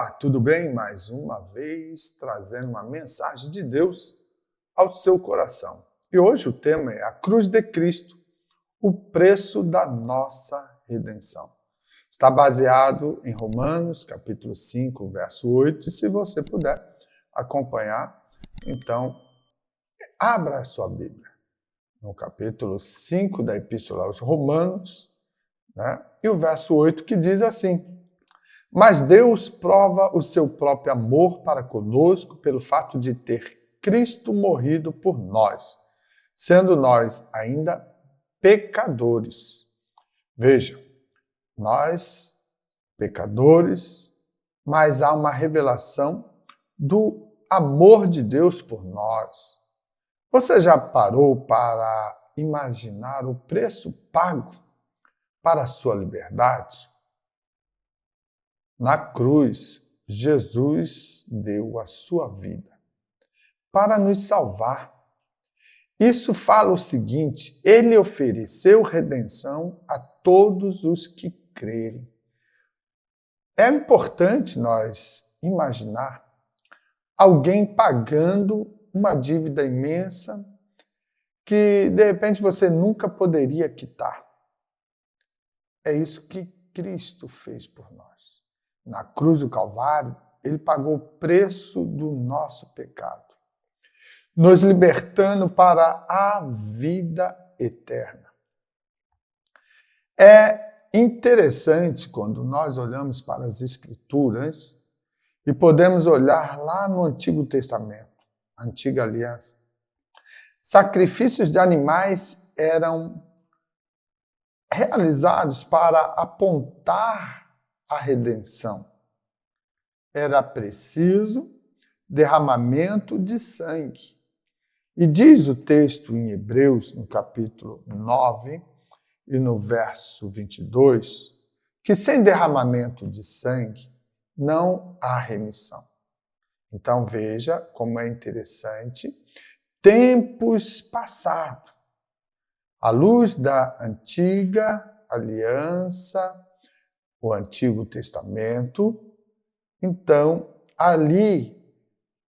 Olá, tudo bem? Mais uma vez trazendo uma mensagem de Deus ao seu coração. E hoje o tema é a cruz de Cristo, o preço da nossa redenção. Está baseado em Romanos, capítulo 5, verso 8. E se você puder acompanhar, então abra a sua Bíblia no capítulo 5 da Epístola aos Romanos, e o verso 8 que diz assim: mas Deus prova o seu próprio amor para conosco pelo fato de ter Cristo morrido por nós, sendo nós ainda pecadores. Veja, nós pecadores, mas há uma revelação do amor de Deus por nós. Você já parou para imaginar o preço pago para a sua liberdade? Na cruz, Jesus deu a sua vida para nos salvar. Isso fala o seguinte: ele ofereceu redenção a todos os que crerem. É importante nós imaginar alguém pagando uma dívida imensa que, de repente, você nunca poderia quitar. É isso que Cristo fez por nós. Na cruz do Calvário, ele pagou o preço do nosso pecado, nos libertando para a vida eterna. É interessante quando nós olhamos para as Escrituras e podemos olhar lá no Antigo Testamento, Antiga Aliança. Sacrifícios de animais eram realizados para apontar a redenção. Era preciso derramamento de sangue. E diz o texto em Hebreus, no capítulo 9 e no verso 22, que sem derramamento de sangue não há remissão. Então veja como é interessante. Tempos passados, à luz da antiga aliança, o Antigo Testamento, então, ali,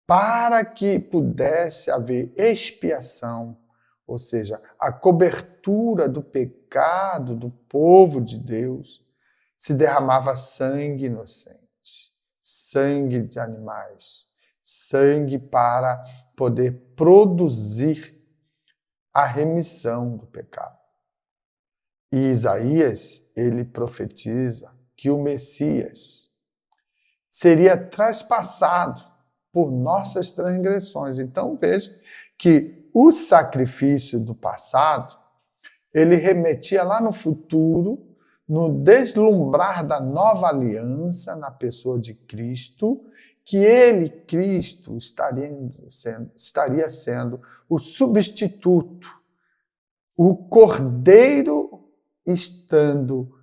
para que pudesse haver expiação, ou seja, a cobertura do pecado do povo de Deus, se derramava sangue inocente, sangue de animais, sangue para poder produzir a remissão do pecado. E Isaías, ele profetiza que o Messias seria traspassado por nossas transgressões. Então veja que o sacrifício do passado, ele remetia lá no futuro, no deslumbrar da nova aliança na pessoa de Cristo, que ele, Cristo, estaria sendo o substituto, o cordeiro estando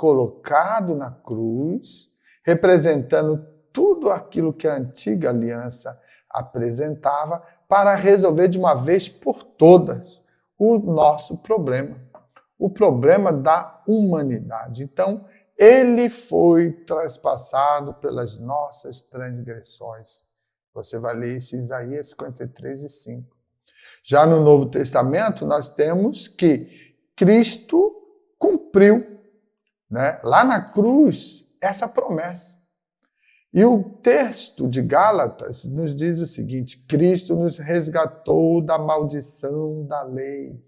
colocado na cruz, representando tudo aquilo que a antiga aliança apresentava para resolver de uma vez por todas o nosso problema, o problema da humanidade. Então, ele foi traspassado pelas nossas transgressões. Você vai ler isso em Isaías 53 e 5. Já no Novo Testamento, nós temos que Cristo cumpriu, lá na cruz, essa promessa. E o texto de Gálatas nos diz o seguinte: Cristo nos resgatou da maldição da lei.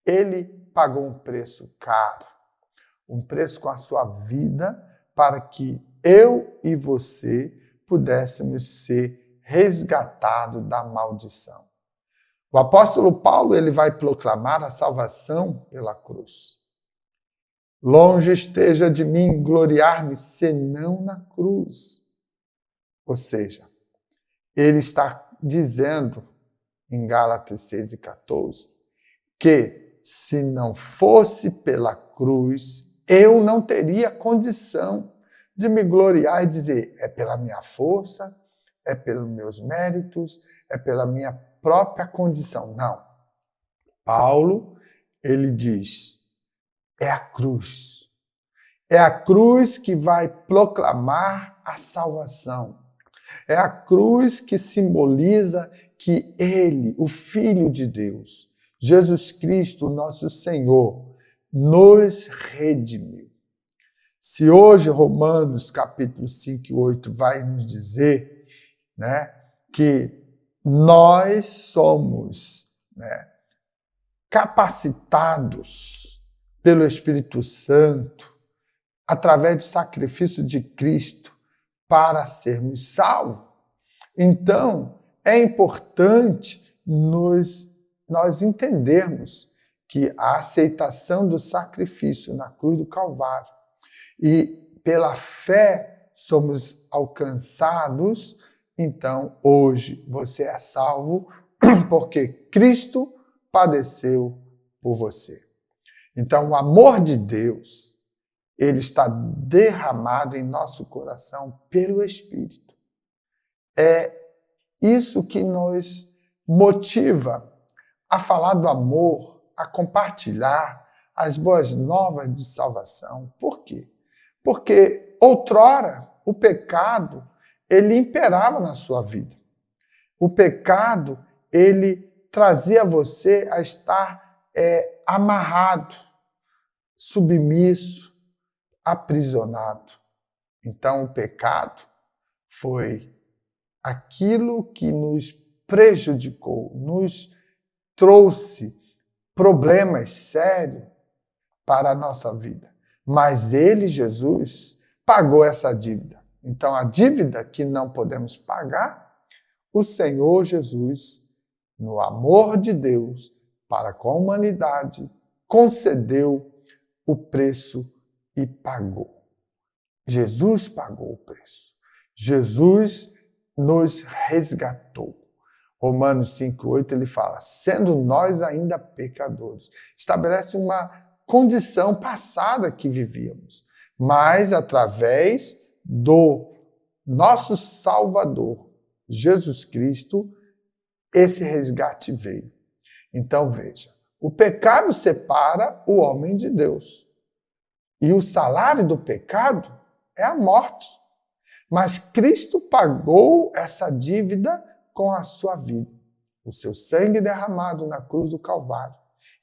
Ele pagou um preço caro, um preço com a sua vida, para que eu e você pudéssemos ser resgatados da maldição. O apóstolo Paulo, ele vai proclamar a salvação pela cruz. Longe esteja de mim gloriar-me, senão na cruz. Ou seja, ele está dizendo em Gálatas 6 e 14 que se não fosse pela cruz, eu não teria condição de me gloriar e dizer: é pela minha força, é pelos meus méritos, é pela minha própria condição. Não. Paulo, ele diz: é a cruz. É a cruz que vai proclamar a salvação. É a cruz que simboliza que Ele, o Filho de Deus, Jesus Cristo, nosso Senhor, nos redimiu. Se hoje Romanos capítulo 5 e 8 vai nos dizer, né, que nós somos, né, capacitados pelo Espírito Santo, através do sacrifício de Cristo, para sermos salvos. Então, é importante nós entendermos que a aceitação do sacrifício na cruz do Calvário e pela fé somos alcançados, então hoje você é salvo porque Cristo padeceu por você. Então, o amor de Deus, ele está derramado em nosso coração pelo Espírito. É isso que nos motiva a falar do amor, a compartilhar as boas novas de salvação. Por quê? Porque outrora o pecado, ele imperava na sua vida. O pecado, ele trazia você a estar amarrado, submisso, aprisionado. Então o pecado foi aquilo que nos prejudicou, nos trouxe problemas sérios para a nossa vida. Mas ele, Jesus, pagou essa dívida. Então, a dívida que não podemos pagar, o Senhor Jesus, no amor de Deus para com a humanidade, concedeu o preço e pagou. Jesus pagou o preço. Jesus nos resgatou. Romanos 5,8 ele fala, sendo nós ainda pecadores. Estabelece uma condição passada que vivíamos, mas através do nosso Salvador, Jesus Cristo, esse resgate veio. Então veja, o pecado separa o homem de Deus. E o salário do pecado é a morte. Mas Cristo pagou essa dívida com a sua vida, o seu sangue derramado na cruz do Calvário.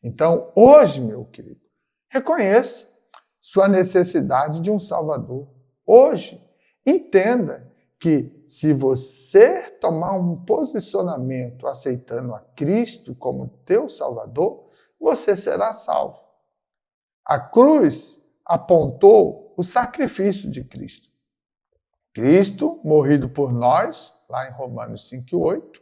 Então, hoje, meu querido, reconheça sua necessidade de um Salvador. Hoje, entenda que se você tomar um posicionamento aceitando a Cristo como teu Salvador, você será salvo. A cruz apontou o sacrifício de Cristo. Cristo, morrido por nós, lá em Romanos 5,8,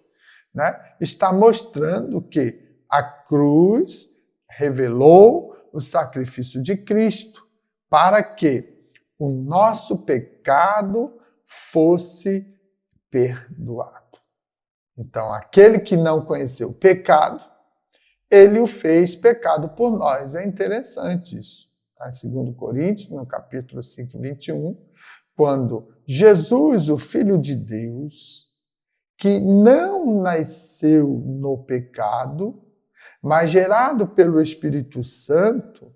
né, está mostrando que a cruz revelou o sacrifício de Cristo para que o nosso pecado fosse perdoado. Então, aquele que não conheceu o pecado, ele o fez pecado por nós. É interessante isso. Tá? Em 2 Coríntios, no capítulo 5, 21, quando Jesus, o Filho de Deus, que não nasceu no pecado, mas gerado pelo Espírito Santo,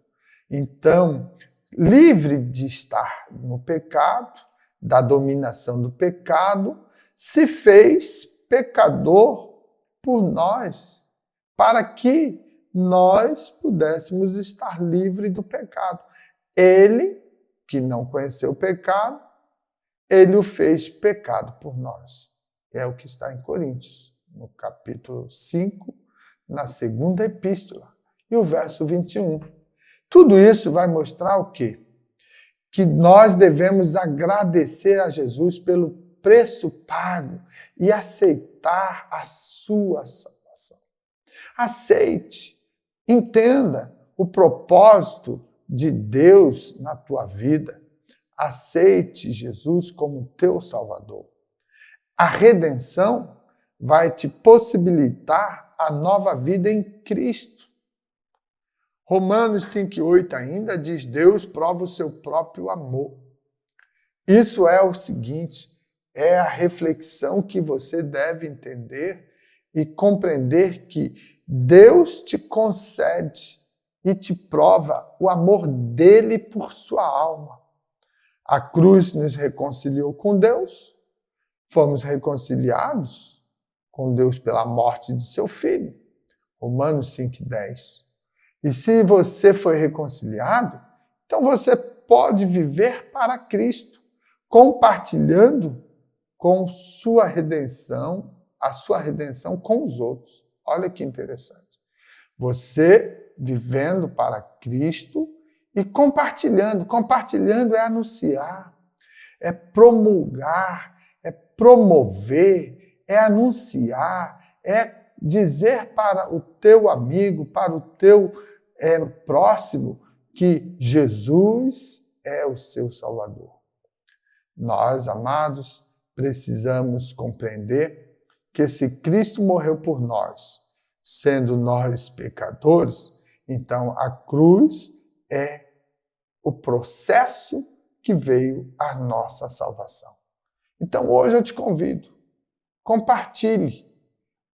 então, livre de estar no pecado, da dominação do pecado, se fez pecador por nós, para que nós pudéssemos estar livres do pecado. Ele, que não conheceu o pecado, ele o fez pecado por nós. É o que está em Coríntios, no capítulo 5, na segunda epístola, e o verso 21. Tudo isso vai mostrar o quê? Que nós devemos agradecer a Jesus pelo preço pago e aceitar a sua salvação. Aceite, entenda o propósito de Deus na tua vida. Aceite Jesus como teu Salvador. A redenção vai te possibilitar a nova vida em Cristo. Romanos 5,8 ainda diz, Deus prova o seu próprio amor. Isso é o seguinte, é a reflexão que você deve entender e compreender que Deus te concede e te prova o amor dele por sua alma. A cruz nos reconciliou com Deus. Fomos reconciliados com Deus pela morte de seu Filho. Romanos 5,10. E se você foi reconciliado, então você pode viver para Cristo, compartilhando com sua redenção, a sua redenção com os outros. Olha que interessante. Você vivendo para Cristo e compartilhando. Compartilhando é anunciar, é promulgar, é promover, é anunciar, é dizer para o teu amigo, para o teu próximo, que Jesus é o seu Salvador. Nós, amados, precisamos compreender que se Cristo morreu por nós, sendo nós pecadores, então a cruz é o processo que veio à nossa salvação. Então hoje eu te convido, compartilhe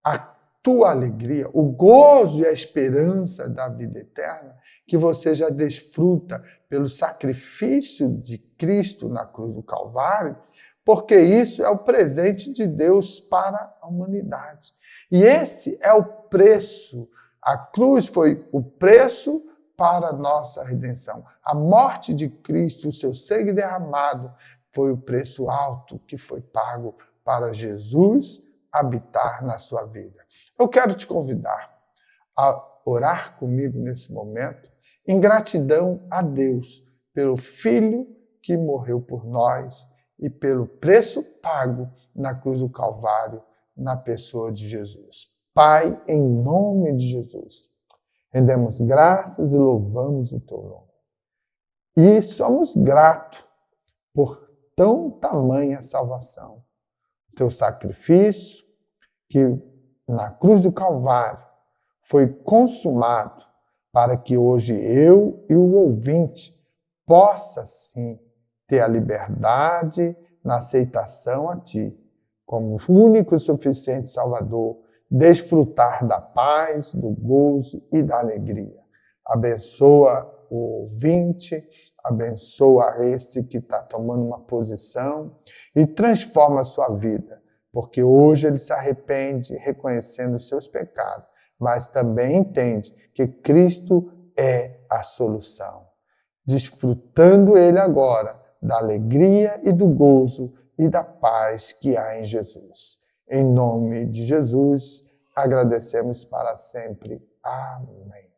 a tua alegria, o gozo e a esperança da vida eterna que você já desfruta pelo sacrifício de Cristo na cruz do Calvário, porque isso é o presente de Deus para a humanidade. E esse é o preço. A cruz foi o preço para a nossa redenção. A morte de Cristo, o seu sangue derramado, foi o preço alto que foi pago para Jesus habitar na sua vida. Eu quero te convidar a orar comigo nesse momento, em gratidão a Deus pelo Filho que morreu por nós e pelo preço pago na cruz do Calvário, na pessoa de Jesus. Pai, em nome de Jesus, rendemos graças e louvamos o teu nome. E somos gratos por tão tamanha salvação. O teu sacrifício, que na cruz do Calvário foi consumado para que hoje eu e o ouvinte possa, sim, ter a liberdade na aceitação a Ti, como único e suficiente Salvador, desfrutar da paz, do gozo e da alegria. Abençoa o ouvinte, abençoa esse que está tomando uma posição e transforma a sua vida, porque hoje ele se arrepende reconhecendo os seus pecados, mas também entende que Cristo é a solução. Desfrutando ele agora da alegria e do gozo e da paz que há em Jesus. Em nome de Jesus, agradecemos para sempre. Amém.